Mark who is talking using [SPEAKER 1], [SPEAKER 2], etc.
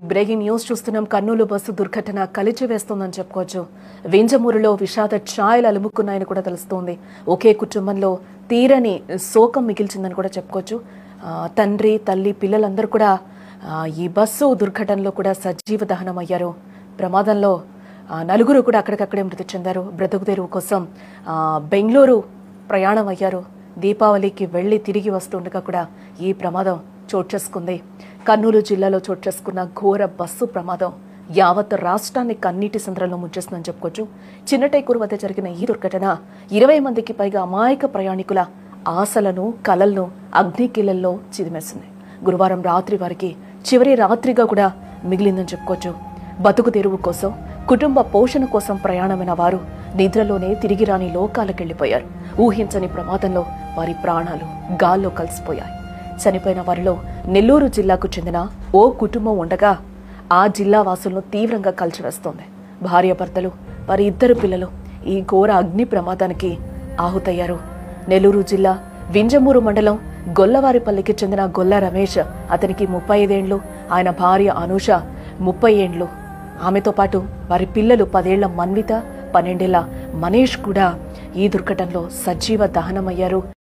[SPEAKER 1] Breaking news చూస్తున్నాం. Kurnool bus దుర్ఘటన కలిచివేస్తోందని చెప్పుకోవచ్చు. వింజమూరులో విషాద ఛాయలు అలుముకున్నాయని కూడా తెలుస్తోంది. ఒకే కుటుంబంలో తీరని శోకం మిగిల్చిందని కూడా చెప్పుకోవచ్చు. తండ్రి, తల్లి, పిల్లలందరూ కూడా ఈ బస్సు దుర్ఘటనలో కూడా సజీవ దహనం అయ్యారు. ప్రమాదంలో నలుగురు కూడా అక్కడికక్కడే మృతి చెందారు. బ్రతుకుతెరువు కోసం బెంగళూరు ప్రయాణం అయ్యారు. దీపావళికి వెళ్లి తిరిగి వస్తుండగా కూడా ఈ ప్రమాదం చోటు చేసుకుంది. కర్నూలు జిల్లాలో చోటు చేసుకున్న ఘోర బస్సు ప్రమాదం యావత్ రాష్ట్రాన్ని కన్నీటి సంద్రంలో ముంచేస్తుందని చెప్పుకోవచ్చు. చిన్నటైకూరు వద్ద జరిగిన ఈ దుర్ఘటన 20 మందికి పైగా అమాయక ప్రయాణికుల ఆశలను, కలలను అగ్నికీలల్లో చిదిమేసింది. గురువారం రాత్రి వారికి చివరి రాత్రిగా కూడా మిగిలిందని చెప్పుకోవచ్చు. బతుకు తెరువు కోసం, కుటుంబ పోషణ కోసం ప్రయాణమైన వారు నిద్రలోనే తిరిగి రాని లోకాలకెళ్లిపోయారు. ఊహించని ప్రమాదంలో వారి ప్రాణాలు గాల్లో కలిసిపోయాయి. చనిపోయిన వారిలో నెల్లూరు జిల్లాకు చెందిన ఓ కుటుంబం ఉండగా ఆ జిల్లా వాసులను తీవ్రంగా కలిచివేస్తోంది. భార్యాభర్తలు, వారి 2 పిల్లలు ఈ ఘోర అగ్ని ప్రమాదానికి ఆహుతయ్యారు. నెల్లూరు జిల్లా వింజమూరు మండలం గొల్లవారిపల్లికి చెందిన గొల్ల రమేష్, అతనికి 35 ఏండ్లు, ఆయన భార్య అనూష 30 ఏండ్లు. ఆమెతో పాటు వారి పిల్లలు 10 ఏళ్ల మన్విత, 12 ఏళ్ల మనీష్ కూడా ఈ దుర్ఘటనలో సజీవ దహనమయ్యారు.